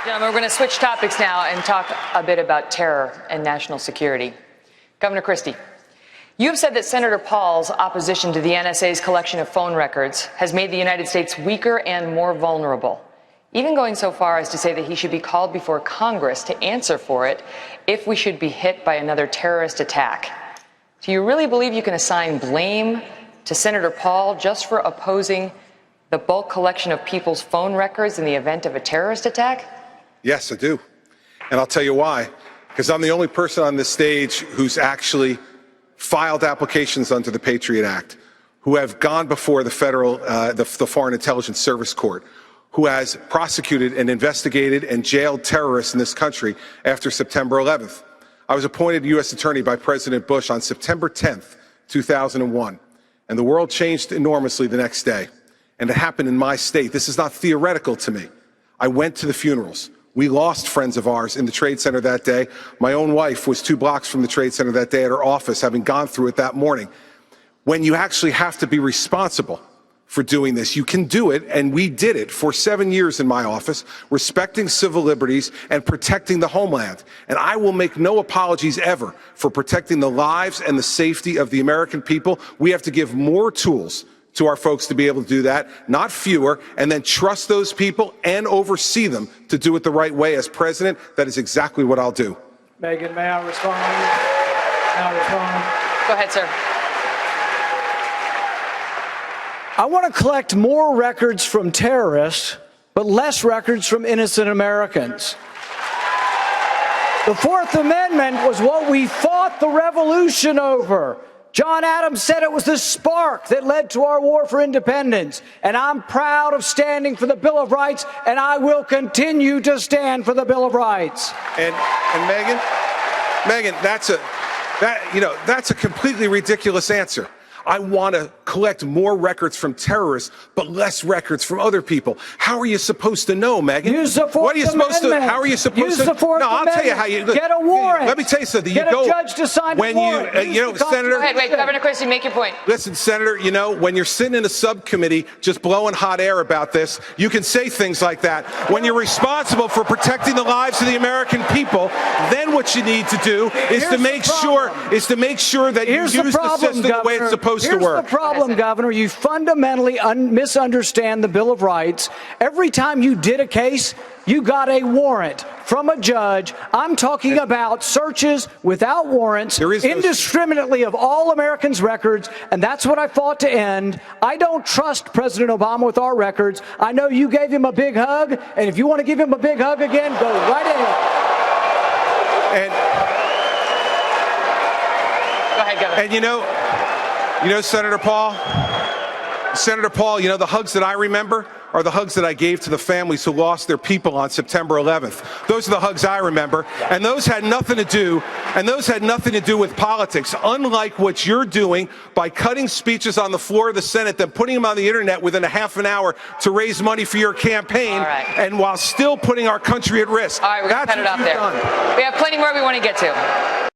Gentlemen, we're going to switch topics now and talk a bit about terror and national security. Governor Christie, you have said that Senator Paul's opposition to the NSA's collection of phone records has made the United States weaker and more vulnerable, even going so far as to say that he should be called before Congress to answer for it if we should be hit by another terrorist attack. Do you really believe you can assign blame to Senator Paul just for opposing the bulk collection of people's phone records in the event of a terrorist attack? Yes, I do. And I'll tell you why. Because I'm the only person on this stage who's actually filed applications under the Patriot Act, who have gone before the the Foreign Intelligence Service Court, who has prosecuted and investigated and jailed terrorists in this country after September 11th. I was appointed U.S. Attorney by President Bush on September 10th, 2001. And the world changed enormously the next day. And it happened in my state. This is not theoretical to me. I went to the funerals. We lost friends of ours in the Trade Center that day. My own wife was 2 blocks from the Trade Center that day at her office, having gone through it that morning. When you actually have to be responsible for doing this, you can do it, and we did it for 7 years in my office, respecting civil liberties and protecting the homeland. And I will make no apologies ever for protecting the lives and the safety of the American people. We have to give more tools to our folks to be able to do that, not fewer, and then trust those people and oversee them to do it the right way. As president, that is exactly what I'll do. Megan, may I respond? May I respond? Go ahead, sir. I want to collect more records from terrorists, but less records from innocent Americans. The Fourth Amendment was what we fought the revolution over. John Adams said it was the spark that led to our war for independence. And I'm proud of standing for the Bill of Rights, and I will continue to stand for the Bill of Rights. And Megan, that's a completely ridiculous answer. I want to collect more records from terrorists, but less records from other people. How are you supposed to know, Megan? Use the Fourth What are you supposed Amendment. to? How are you supposed Use to? the Fourth No, I'll tell you how you get a warrant. Let me tell you something. Get a judge to sign a warrant. Senator. Go ahead, wait, Governor Christie, make your point. Listen, Senator, when you're sitting in a subcommittee just blowing hot air about this, you can say things like that. When you're responsible for protecting the lives of the American people, then what you need to do is to make sure that you use the system the way it's supposed to work. Here's the problem, Governor. You fundamentally misunderstand the Bill of Rights. Every time you did a case, you got a warrant from a judge. I'm talking about searches without warrants, indiscriminately of all Americans' records, and that's what I fought to end. I don't trust President Obama with our records. I know you gave him a big hug, and if you want to give him a big hug again, go right ahead. Go ahead, Governor. And Senator Paul, the hugs that I remember are the hugs that I gave to the families who lost their people on September 11th. Those are the hugs I remember, and those had nothing to do with politics. Unlike what you're doing by cutting speeches on the floor of the Senate, then putting them on the internet within a half an hour to raise money for your campaign, and while still putting our country at risk. All right, we're going to cut it off there. We have plenty more we want to get to.